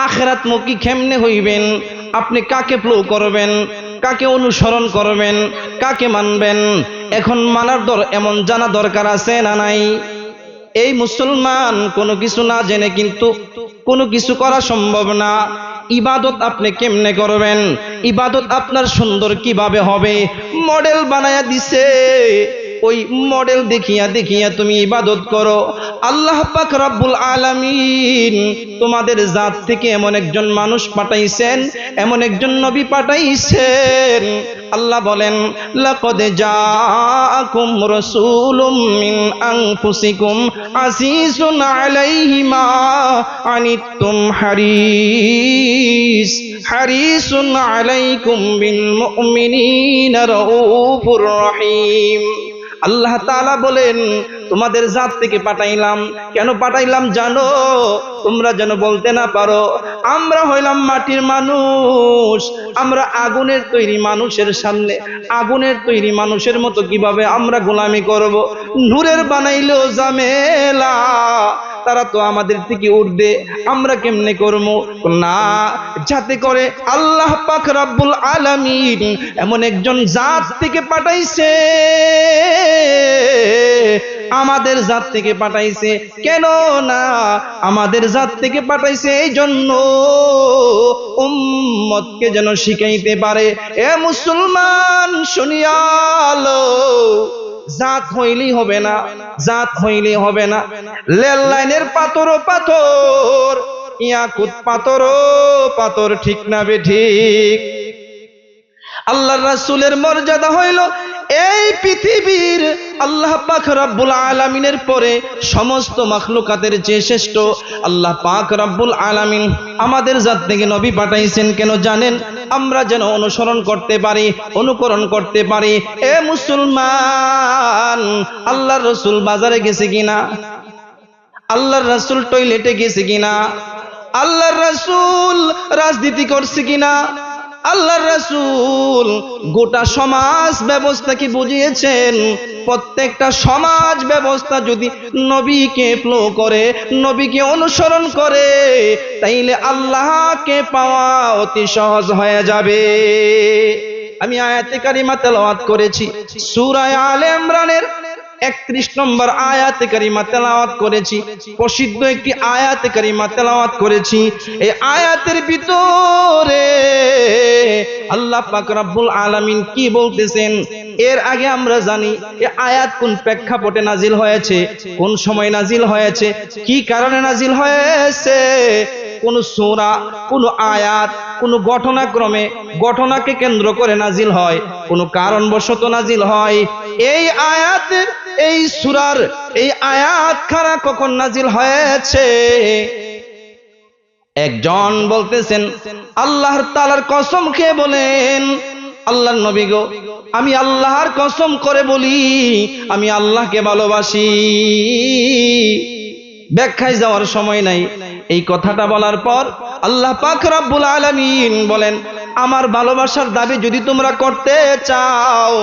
আখিরাতমুখী কেমনে হইবেন, আপনি কাকে ফলো করবেন, কাকে অনুসরণ করবেন, কাকে মানবেন, এখন মানার এমন জানা দরকার আছে না নাই? এই মুসলমান কোনো কিছু না জেনে কিন্তু কোনো কিছু করা সম্ভব না। ইবাদত আপনি কেমনে করবেন, ইবাদত আপনার সুন্দর কিভাবে হবে, মডেল বানায়া দিছে, ওই মডেল দেখিয়া দেখিয়া তুমি ইবাদত করো। আল্লাহ পাক রব্বুল আলামিন তোমাদের জাত থেকে এমন একজন মানুষ পাঠাইছেন, এমন একজন নবী পাঠাইছেন। আল্লাহ বলেন, লাকাদ জাআকুম রাসূলুম মিন আনফুসিকুম আজিজুন আলাইহি মা আনিতুম হারিসুন আলাইকুম বিল মুমিনিনা রাউফুর রহিম। আল্লাহ তাআলা বলেন, তোমাদের জাত থেকে পাঠাইলাম। কেন পাঠাইলাম জানো? তোমরা যেন বলতে না পারো আমরা হইলাম মাটির মানুষ, আমরা আগুনের তৈরি মানুষের সামনে আগুনের তৈরি মানুষের মতো কিভাবে আমরা গোলামি করব? নূরের বানাইলেও ঝামেলা, তারা তো আমাদের থেকে উঠবে, আমরা কেমনে করব? না, যাতে করে আল্লাহ পাক রব্বুল আলামিন এমন একজন জাত থেকে পাঠাইছে, আমাদের জাত থেকে পাঠাইছে। কেন না, আমাদের জাত থেকে পাঠাইছে এই জন্য উম্মতকে যেন শিখাইতে পারে। এ মুসলমান শুনিয়ালো, জাত হইলেই হবে না, জাত হইলেই হবে না। রেল লাইনের পাথরও পাথর, ইয়াকুত পাথরও পাথর, ঠিক না বেঠিক? আল্লাহর রাসূলের মর্যাদা হইল এই পৃথিবীর আল্লাহ পাক রব্বুল আলামিনের পরে সমস্ত মাখলুকাতের চেয়ে শ্রেষ্ঠ। আল্লাহ পাক রব্বুল আলামিন আমাদের জাত থেকে নবী পাঠাইছেন কেন জানেন? আমরা যেন অনুসরণ করতে পারি, অনুকরণ করতে পারি। এ মুসলমান, আল্লাহর রাসূল বাজারে গেছে কিনা? আল্লাহর রাসূল টয়লেটে গেছে কিনা? আল্লাহর রাসূল রাজনীতি করছে কিনা? আল্লাহর রাসূল গোটা সমাজ ব্যবস্থা কি বুঝিয়েছেন? প্রত্যেকটা সমাজ ব্যবস্থা যদি নবীকে ফলো করে, নবীকে অনুসরণ করে, তাইলে আল্লাহকে পাওয়া অতি সহজ হয়ে যাবে। আমি আয়াতে কারিমা তেলাওয়াত করেছি, সূরা আলে ইমরানের 31 নম্বর আয়াতে কারিমা তেলাওয়াত করেছি, প্রসিদ্ধ একটি আয়াতে কারিমা তেলাওয়াত করেছি। এই আয়াতের ভিতরে আল্লাহ পাক রব্বুল আলামিন কি বলতেছেন এর আগে আমরা জানি এই আয়াত কোন প্রেক্ষাপটে নাজিল হয়েছে, কোন সময় নাজিল হয়েছে, কি কারণে নাজিল হয়েছে। কোন সূরা, কোন আয়াত, কোন ঘটনাক্রমে, ঘটনাকে কেন্দ্র করে নাজিল হয়, কোন কারণবশত নাজিল হয়। এই আয়াতের, এই সূরার এই আয়াত খানা কখন নাজিল হয়েছে? একজন বলতেছেন, আল্লাহর তাআলার কসম খেয়ে বলেন, আল্লাহর নবী গো, আমি আল্লাহর কসম করে বলি আমি আল্লাহকে ভালোবাসি। ব্যাখ্যায় যাওয়ার সময় নাই। এই কথাটা বলার পর আল্লাহ পাক রব্বুল আলামিন বলেন, আমার ভালোবাসার দাবি যদি তোমরা করতে চাও,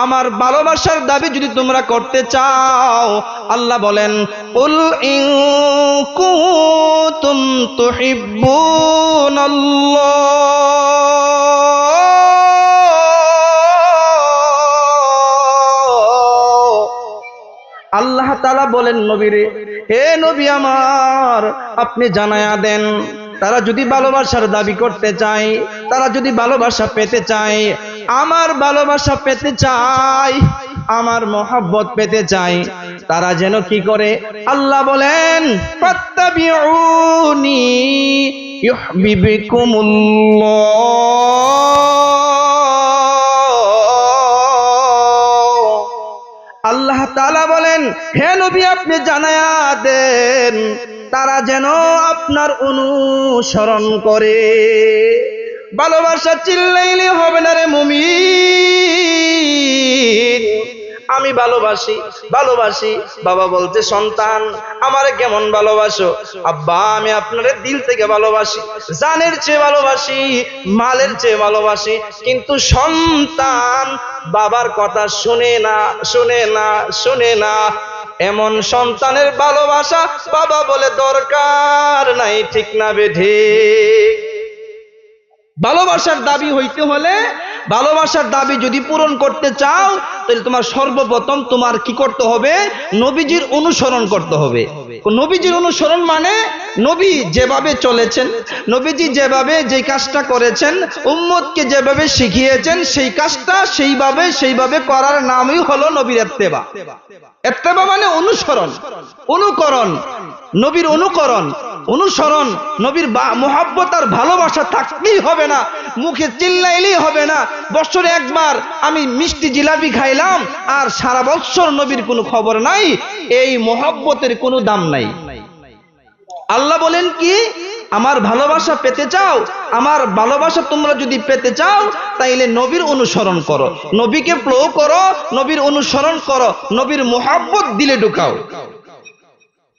আমার ভালোবাসার দাবি যদি তোমরা করতে চাও, আল্লাহ বলেন, কুল ইন কুনতুম তুহিব্বুনাল্লাহ। আল্লাহ তাআলা বলেন নবীরে, হে নবী আমার, আপনি জানায়া দেন, তারা যদি ভালোবাসার দাবি করতে চায়, তারা যদি ভালোবাসা পেতে চায়, আমার ভালোবাসা পেতে চায়, আমার মহব্বত পেতে চায়, তারা যেন কি করে? আল্লাহ বলেন, ফাত্তাবিউনি ইউহিব্বুকুমুল্লাহ। আল্লাহ তাআলা বলেন, হে নবী আপনি জানায়া দেন, তারা যেন আপনার অনুসরণ করে। ভালোবাসা চিল্লাইলে হবে না রে মুমিন। আমি ভালোবাসি, ভালোবাসি। বাবা বলতে, সন্তান আমারে কেমন ভালোবাসো? আব্বা আমি আপনারে দিল থেকে ভালোবাসি, জানের চেয়ে ভালোবাসি, মালের চেয়ে ভালোবাসি। কিন্তু সন্তান বাবার কথা শুনে না, শুনে না, শুনে না। এমন সন্তানের ভালোবাসা বাবা বলে দরকার নাই, ঠিক না বেঠিক? ভালোবাসার দাবি হইতে হলে, ভালোবাসার দাবি যদি পূরণ করতে চাও, তাহলে তোমার সর্বপ্রথম তোমার কি করতে হবে? নবীজির অনুসরণ করতে হবে। নবীজির অনুসরণ মানে নবী যেভাবে চলেছেন, নবীজি যেভাবে যে কাজটা করেছেন, উম্মতকে যেভাবে শিখিয়েছেন, সেই কাজটা সেইভাবে করার নামই হলো নবীর ইত্তেবা। ইত্তেবা মানে অনুসরণ, অনুকরণ, নবীর অনুকরণ, অনুসরণ। নবীর মুহাব্বত আর ভালোবাসা থাকলেই হবে না, মুখে চিল্লাইলেই হবে না। বছরে একবার আমি মিষ্টি জিলাপি খাইলাম আর সারা বছর নবীর কোনো খবর নাই, এই মুহাব্বতের কোনো দাম নাই। আল্লাহ বলেন কি, আমার ভালোবাসা পেতে চাও, আমার ভালোবাসা তোমরা যদি পেতে চাও, তাইলে নবীর অনুসরণ করো, নবীকে ফলো করো, নবীর অনুসরণ করো, নবীর মুহাব্বত দিলে ঢুকাও।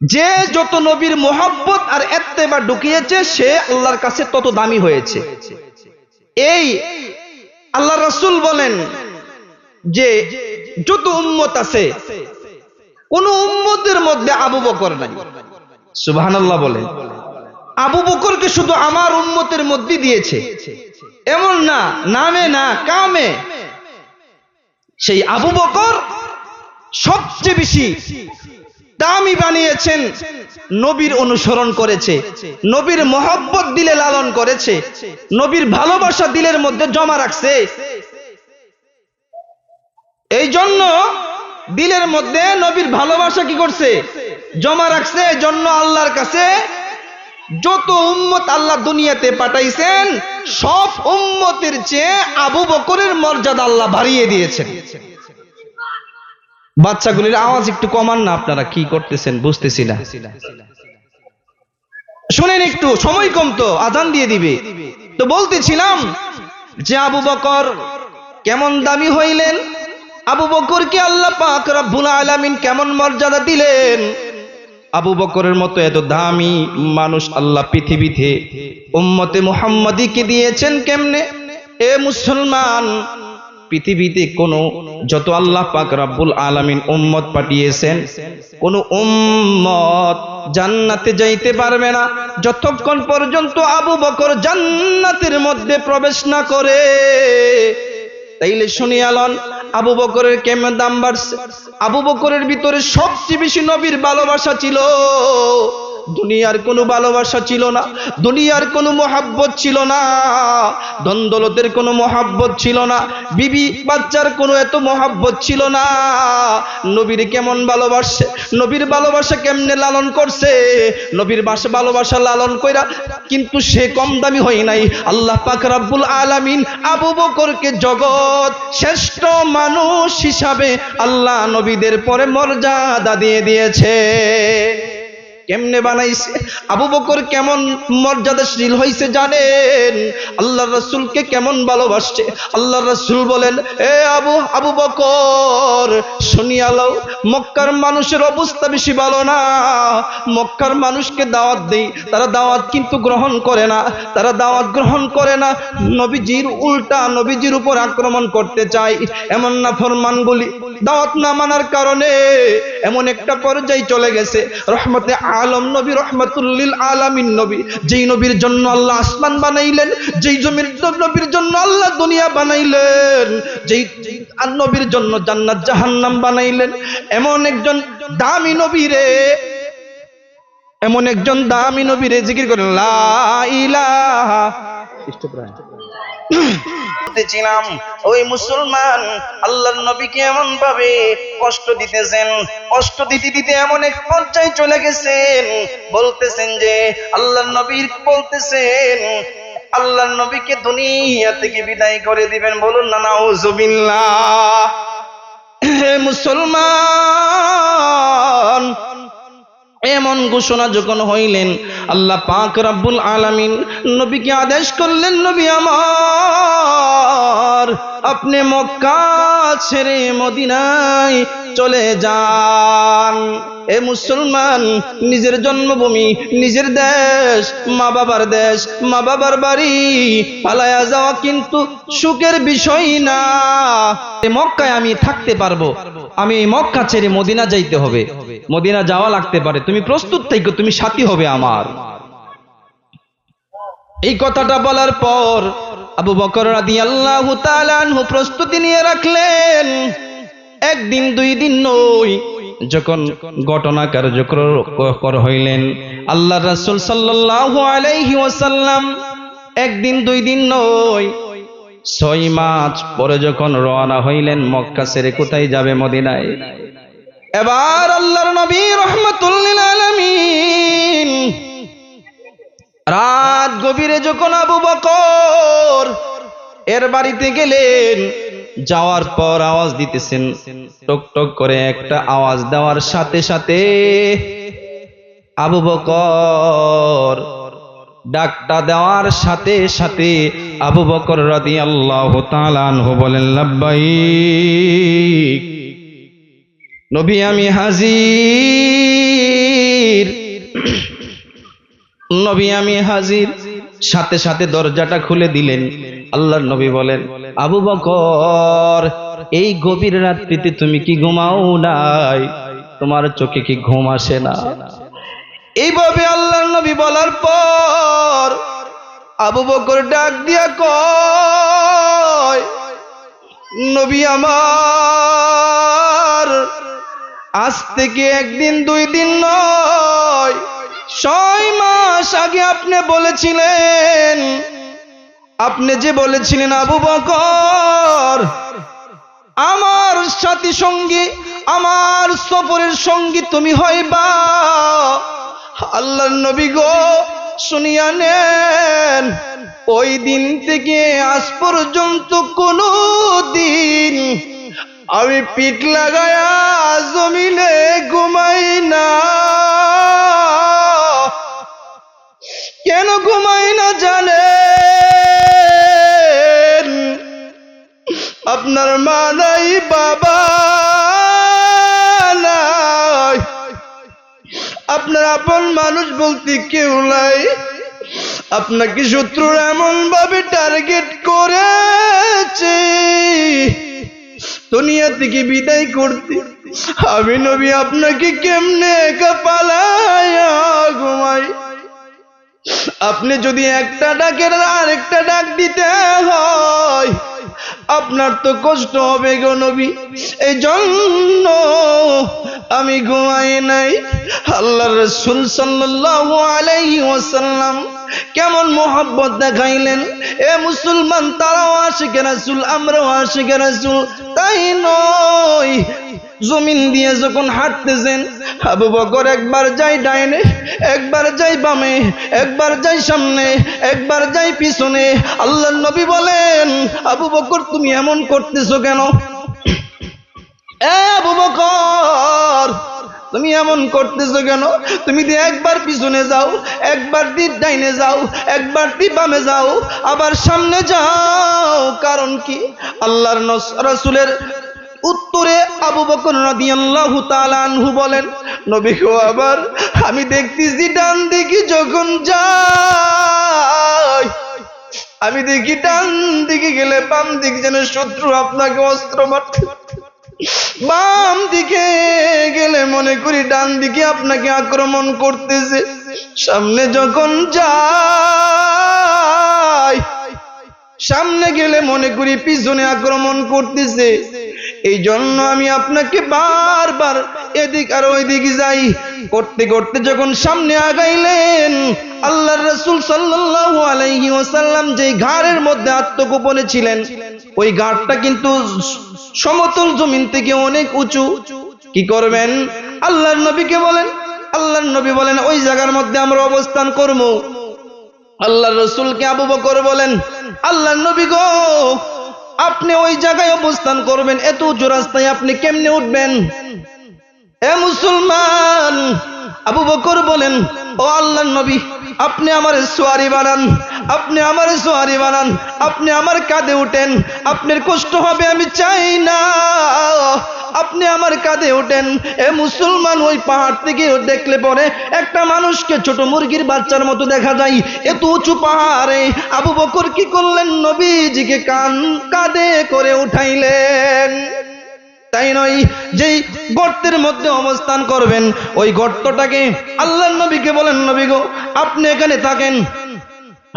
যে যত নবীর মুহাব্বত আর ইত্তেবা ঢুকিয়েছে, সে আল্লাহর কাছে তত দামি হয়েছে। এই আল্লাহ রাসূল বলেন যে যত উম্মত আছে, কোন উম্মতের মধ্যে আবু বকর নাই। সুবহানাল্লাহ বলেন। আবু বকরকে শুধু আমার উম্মতের মধ্যে দিয়েছে এমন না, নামে না কামে। সেই আবু বকর সবচেয়ে বেশি দামি বানিয়েছেন, নবীর অনুসরণ করেছে, নবীর মহব্বত দিলে লালন করেছে, নবীর ভালোবাসা দিলের মধ্যে জমা রাখছে। এই জন্য দিলের মধ্যে নবীর ভালোবাসা কি করছে? জমা রাখছে। এই জন্য আল্লাহর কাছে যত উম্মত আল্লাহ দুনিয়াতে পাঠাইছেন, সব উম্মতের চেয়ে আবু বকরের মর্যাদা আল্লাহ বাড়িয়ে দিয়েছেন। বাচ্চাগুলির আওয়াজ একটু কমান না, আপনারা কি করতেছেন বুঝতেছি না। শুনেন একটু, সময় কম তো, আজান দিয়ে দিবে। তো বলতেছিলাম যে আবু বকর কেমন দামি হইলেন, আবু বকরকে আল্লাহ পাক রব্বুল আলামিন কেমন মর্যাদা দিলেন। আবু বকরের মতো এত দামি মানুষ আল্লাহ পৃথিবীতে উম্মতে মুহাম্মাদীকে দিয়েছেন কেমনে? এ মুসলমান, পৃথিবীতে কোন যত আল্লাহ পাক রব্বুল আলামিন উম্মত পাঠিয়েছেন, কোন উম্মত জান্নাতে যাইতে পারবে না যতক্ষণ পর্যন্ত আবু বকর জান্নাতের মধ্যে প্রবেশ না করে। তাইলে শুনিয়ালন আবু বকরের কেমন দাম বাড়ছে। আবু বকরের ভিতরে সবচেয়ে বেশি নবীর ভালোবাসা ছিল। দুনিয়ার কোনো ভালোবাসা ছিল না, দুনিয়ার কোনো মহাব্বত ছিল না, দ্বন্দ্বলতের কোনো মহাব্বত ছিল না, বিবি বাচ্চার কোনো এত মহাব্বত ছিল না। নবীর কেমন ভালোবাসছে, নবীর ভালোবাসা কেমনে লালন করছে, নবীর ভালোবাসা লালন কইরা কিন্তু সে কম দামি হয় নাই। আল্লাহ পাক রব্বুল আলামিন আবু বকরকে জগৎ শ্রেষ্ঠ মানুষ হিসাবে আল্লাহ নবীদের পরে মর্যাদা দিয়ে দিয়েছে। কেমনে বানাইছে? আবু বকর কেমন মর্যাদাশীল হইছে জানেন? আল্লাহর রাসূলকে কেমন ভালোবাসছে। আল্লাহর রাসূল বলেন, এ আবু বকর শুনিয়া লও, মক্কার মানুষের অবস্থা বেশি ভালো না। মক্কার মানুষকে দাওয়াত দেই, তারা দাওয়াত কিন্তু গ্রহণ করে না, তারা দাওয়াত গ্রহণ করে না, নবীজির উল্টা নবীজির উপর আক্রমণ করতে চায়। এমন নাফরমান বলি দাওয়াত না মানার কারণে এমন একটা পর্যায়ে চলে গেছে। রহমতে আলম নবী, রহমাতুল লিল আলামিন নবী, যেই নবীর জন্য আল্লাহ আসমান বানাইলেন, যেই নবীর জন্য আল্লাহ দুনিয়া বানাইলেন, যেই নবীর জন্য জান্নাত জাহান্নাম বানাইলেন, এমন একজন দামি নবীরে, এমন একজন দামি নবীরে জিকির করেন লা ইলাহা। বলতেছিলাম ওই মুসলমান আল্লাহর নবীকে এমন ভাবে কষ্ট দিতেছেন, কষ্ট দিতে দিতে এমন এক পর্যায়ে চলে গেছেন, বলতেছেন যে আল্লাহর নবীর বলতেছেন আল্লাহর নবীকে দুনিয়া থেকে বিদায় করে দিবেন। বলুন না নাউজুবিল্লাহ। হে মুসলমান, এমন ঘোষণা যখন হইলেন, আল্লাহ পাক রব্বুল আলামিন নবীকে আদেশ করলেন, নবী আমার আপনি মক্কা ছেড়ে মদিনায় চলে যান। এ মুসলমান, নিজের জন্মভূমি, নিজের দেশ, মা বাবার বাড়ি পালায়া যাওয়া কিন্তু সুখের বিষয় না। মক্কায় আমি থাকতে পারবো, আমি এই মক্কা ছেড়ে মদিনা যাইতে হবে, মদিনা যাওয়া লাগতে পারে, তুমি প্রস্তুত থেকো, তুমি সাথী হবে আমার। এই কথাটা বলার পর আবু বকর রাদিয়াল্লাহু তাআলা আনহু প্রস্তুতি নিয়ে রাখলেন। একদিন দুই দিন নয়, যখন ঘটনা কার্যকর হইলেন আল্লাহর রাসূল সাল্লাল্লাহু আলাইহি ওয়াসাল্লাম, একদিন দুই দিন নয় 6 মাস পরে যখন রওনা হইলেন মক্কা ছেড়ে কোথায় যাবে? মদিনায়। এবার আল্লাহর নবী রাহমাতুল লিল আলামিন রাত গভীরে যখন আবু বকর এর বাড়িতে গেলেন, যাওয়ার পর আওয়াজ দিতেছেন, টক টক করে একটা আওয়াজ দেওয়ার সাথে সাথে আবু বকর, ডাকটা দেওয়ার সাথে সাথে আবু বকর রাদিয়াল্লাহু তাআলা আনহু বলেন, লাব্বাইক নবী আমি হাজির, নবী আমি হাজির। সাথে সাথে দরজাটা খুলে দিলেন। আল্লাহর নবী বলেন, আবু বকর এই গভীর রাত্রিতে তুমি কি ঘুমাও নাই? তোমার চোখে কি ঘুম আসে না? এইভাবে আল্লাহর নবী বলার পর আবু বকর ডাক দিয়া কয়, নবী আমার, আজ থেকে একদিন দুই দিন নয় 6 মাস আগে আপনি বলেছিলেন, আপনি যে বলেছিলেন আবু বকর আমার সাথী সঙ্গী, আমার সফরের সঙ্গী তুমি হইবা। আল্লাহর নবী গো শুনিয়া নেন, ওই দিন থেকে আজ পর্যন্ত কোনো দিন আমি পিঠ লাগায়া জমিনে ঘুমাই না। কেন ঘুমাই না জানেন? আপনার মা নাই, বাবা নাই, আপনার আপন মানুষ বলতে কেউ নাই। আপনাকে শত্রুরা এমন ভাবে টার্গেট করেছে দুনিয়া থেকে বিদায় করতে, আমি নবী আপনাকে কেমনে একা পালায়া ঘুমাই? আপনি যদি একটা ডাকের আরেকটা ডাক দিতে হয় আপনার তো কষ্ট হবে গো নবী, এই জন্য আমি ঘুমাই নাই। আল্লাহর রাসূল সাল্লাল্লাহু আলাইহি ওয়াসাল্লাম কেমন মোহাব্বত দেখাইলেন। এ মুসলমান, তারাও আশিকে রাসূল, আমরাও আশিকে রাসূল, তাই নয়? জমিন দিয়ে যখন হাঁটতেছেন আবু বকর একবার যাই ডাইনে, একবার যাই বামে, একবার যাই সামনে, একবার যাই পিছনে। আল্লাহর নবী বলেন, আবু বকর তুমি এমন করতেছো কেন? এ আবু বকর তুমি এমন করতেছো কেন? তুমি দিয়ে একবার পিছনে যাও, একবার দি ডাইনে যাও, একবার দি বামে যাও, আবার সামনে যাও, কারণ কি? আল্লাহর রাসূলের উত্তরে আবু বকর রাদিয়াল্লাহু তাআলা আনহু বলেন, নবী গো আমার, আমি দেখতেছি ডান দিকে যখন যাই, আমি দেখি ডান দিকে গেলে বাম দিকে যেন শত্রু আপনাকে অস্ত্র মারতে, বাম দিকে গেলে মনে করি ডান দিকে আপনাকে আক্রমণ করতেছে, সামনে যখন যাই সামনে গেলে মনে করি পিছনে আক্রমণ করতেছে। এই জন্য আমি আপনাকে বারবার এদিক আর ওইদিকে যাই। করতে করতে যখন সামনে আগাইলেন, আল্লাহর রাসূল সাল্লাল্লাহু আলাইহি ওয়াসাল্লাম যে ঘাড়ের মধ্যে আত্মগোপনে ছিলেন, ওই ঘাড়টা কিন্তু সমতল জমিন থেকে অনেক উঁচু। কি করবেন? আল্লাহর নবীকে বলেন, আল্লাহর নবী বলেন ওই জায়গার মধ্যে আমরা অবস্থান করব। আল্লাহর রাসূলকে আবু বকর বলেন, আল্লাহর নবী গো আপনি ওই জায়গায় অবস্থান করবেন, এত উঁচু রাস্তায় আপনি কেমনে উঠবেন? এ মুসলমান, আবু বকর বলেন, ও আল্লাহর নবী আপনি আমার সোয়ারি বানান, আপনি আমার সোয়ারি বানান, আপনি আমার কাঁধে উঠেন, আপনার কষ্ট হবে আমি চাই না, আপনি আমার কাঁধে ওঠেন। এ মুসলমান, ওই পাহাড় থেকে দেখলে পরে একটা মানুষকে ছোট মুরগির বাচ্চার মতো দেখা যায়, এত উঁচু পাহাড়ে আবু বকর কি করলেন? নবীজিকে কাঁধে করে উঠাইলেন। তাই নয়, যেই গর্তের মধ্যে অবস্থান করবেন ওই গর্তটাকে আল্লাহর নবীকে বলেন, নবী গো আপনি এখানে থাকেন,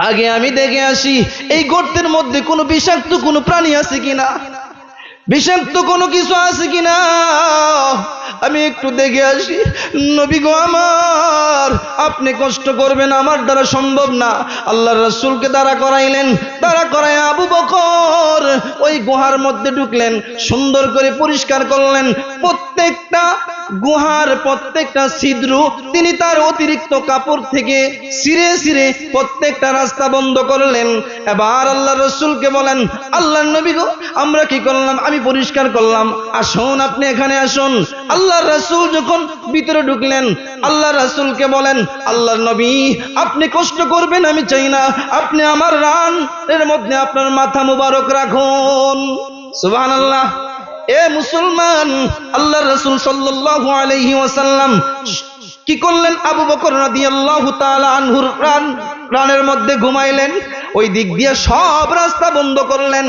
আগে আমি দেখে আসি এই গর্তের মধ্যে কোনো বিষাক্ত কোনো প্রাণী আছে কিনা, বিষাক্ত কোনো কিছু আছে কিনা, আমি একটু দেখে আসি। নবী গো আমার, আপনি কষ্ট করবেন, আমার দ্বারা সম্ভব না। আল্লাহর রাসূলকে দাঁড়া করাইলেন, দাঁড়া করায় আবু বকর ওই গুহার মধ্যে ঢুকলেন, সুন্দর করে পরিষ্কার করলেন প্রত্যেকটা গুহার প্রত্যেকটা ছিদ্র তিনি তার অতিরিক্ত কাপড় থেকে ছিঁড়ে ছিঁড়ে প্রত্যেকটা রাস্তা বন্ধ করলেন। এবার আল্লাহর রাসূলকে বলেন, আল্লাহর নবী গো আমরা কি করলাম, আমি পরিষ্কার করলাম, আসুন আপনি এখানে আসুন। আল্লাহর রাসূল যখন ভিতরে ঢুকলেন, আল্লাহর রাসূলকে বলেন, আল্লাহর নবী আপনি কষ্ট করবেন আমি চাই না, আপনি আমার রান এর মধ্যে আপনার মাথা মুবারক রাখুন। সুবহানাল্লাহ। এ মুসলমান, আল্লাহর রাসূল সাল্লাল্লাহু আলাইহি ওয়াসাল্লাম কি করলেন, আবু বকর রাদিয়াল্লাহু তাআলা আনহুর রানের মধ্যে ঘুমাইলেন, ওই দিক দিয়ে সব রাস্তা বন্ধ করলেন,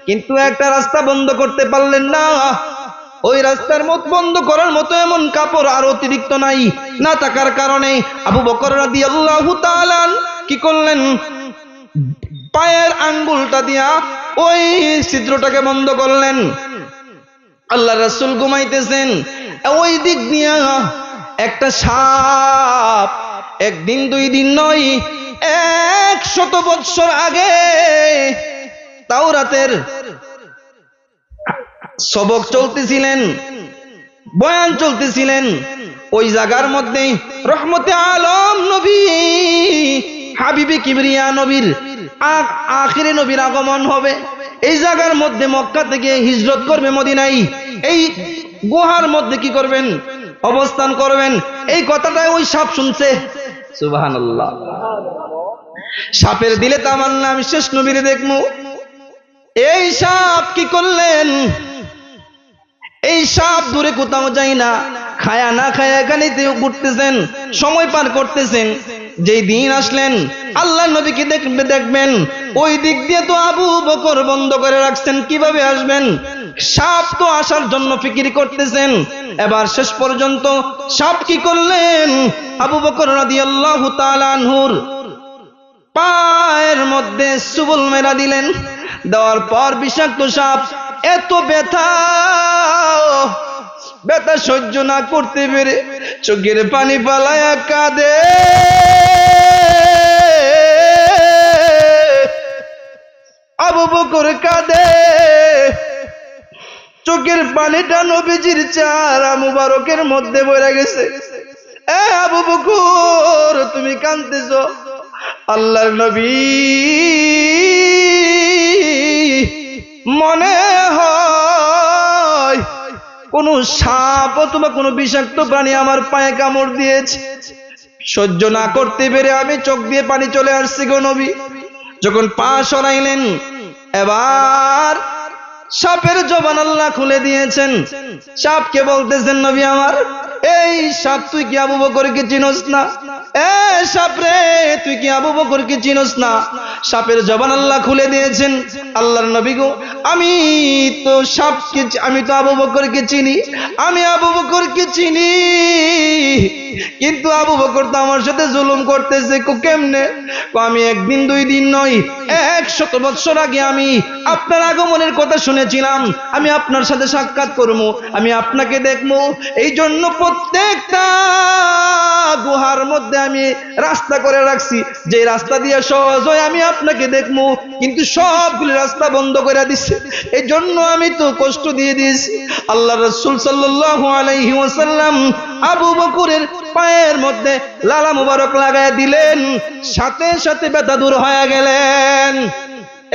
কিন্তু একটা রাস্তা বন্ধ করতে পারলেন না। ওই রাস্তার মত বন্ধ করার মতো এমন কাপড় আর অতিরিক্ত নাই, না থাকার কারণে আবু বকর রাদিয়াল্লাহু তাআলা কি করলেন, পায়ের আঙ্গুলটা দিয়া ওই ছিদ্রটাকে বন্ধ করলেন। আল্লাহ রাসূল ঘুমাইতেছেন, ওই দিক দিয়া একটা সাপ, একদিন দুই দিন নয় 100 বছর আগে তাওরাতের সবক চলতেছিলেন, বয়ান চলতেছিলেন, ওই জায়গার মধ্যে রহমতে আলম নবী হাবিবে কিবরিয়া নবীর আখিরে নবীর আগমন হবে। এই জায়গার মধ্যে মক্কা থেকে হিজরত করবে মদিনায়, এই গুহার মধ্যে কি করবেন, অবস্থান করবেন। এই কথাটা ওই সাপ শুনছে। সুবহানাল্লাহ। সাপের দিলে তামান্না আমি শেষ নবীরে দেখবো। এই সাপ কি করলেন, এই সাপ দূরে কোথাও যায় না, খায়া না খায়া এখানেই ঘুরতেছেন, সময় পার করতেছেন। যেই দিন আসলেন আল্লাহ নবীকে দেখবেন, ওই দিক দিয়ে তো আবু বকর বন্ধ করে রাখছেন, কিভাবে আসবেন, সাপ তো আসার জন্য ফিকির করতেছেন। এবার শেষ পর্যন্ত সাপ কি করলেন, আবু বকর রাদিয়াল্লাহু তাআলা আনহুর পায়ের মধ্যে সুবল মেরা দিলেন। দেওয়ার পর বিষাক্ত সাপ এত ব্যথা সহ্য না করতে পেরে চোখের পানি পালায়া কাঁদে। আবু বকর কাঁদে, চোখের পানিটা নবীজির চেহারা মুবারকের মধ্যে বইরা গেছে। এ আবু বকর তুমি কাঁদতেছো, আল্লাহর নবী মনে হয় কোন সাপ অথবা কোন বিষাক্ত প্রাণী আমার পায়ে কামড় দিয়েছে, সহ্য না করতে পেরে আমি চোখ দিয়ে পানি চলে আসছি গো নবী। যখন পা সরাইলেন, এবার সাপের জবান আল্লাহ খুলে দিয়েছেন। সাপকে বলতেছেন, নবী আমার, এই সাপ তুই কি আবু বকরকে চিনোস না? এ সাপ রে, তুই কি আবু বকরকে চিনোস না? সাপের জবান আল্লাহ খুলে দিয়েছেন। আল্লাহর নবী গো, আমি তো সাপকে, আমি তো আবু বকরকে চিনি, আমি আবু বকরকে চিনি, কিন্তু আবু বকর তো আমার সাথে জুলুম করতেছে। কেমনে? আমি একদিন দুই দিন নয় 100 বছর আগে আমি আপনার আগমনের কথা শুনেছিলাম, আমি আপনার সাথে সাক্ষাৎ করবো, আমি আপনাকে দেখবো, এই জন্য প্রত্যেকটা গুহার মধ্যে আমি রাস্তা করে রাখছি, যে রাস্তা দিয়ে সহজ হয় আমি আপনাকে দেখবো, কিন্তু সবগুলি রাস্তা বন্ধ করে দিচ্ছে, এই জন্য আমি তো কষ্ট দিয়ে দিয়েছি। আল্লাহ রাসূল সাল্লাল্লাহু আলাইহি ওয়াসাল্লাম আবু বকরের পায়ের মধ্যে লালা মুবারক লাগায় দিলেন, সাথে সাথে ব্যথা দূর হয়ে গেলেন।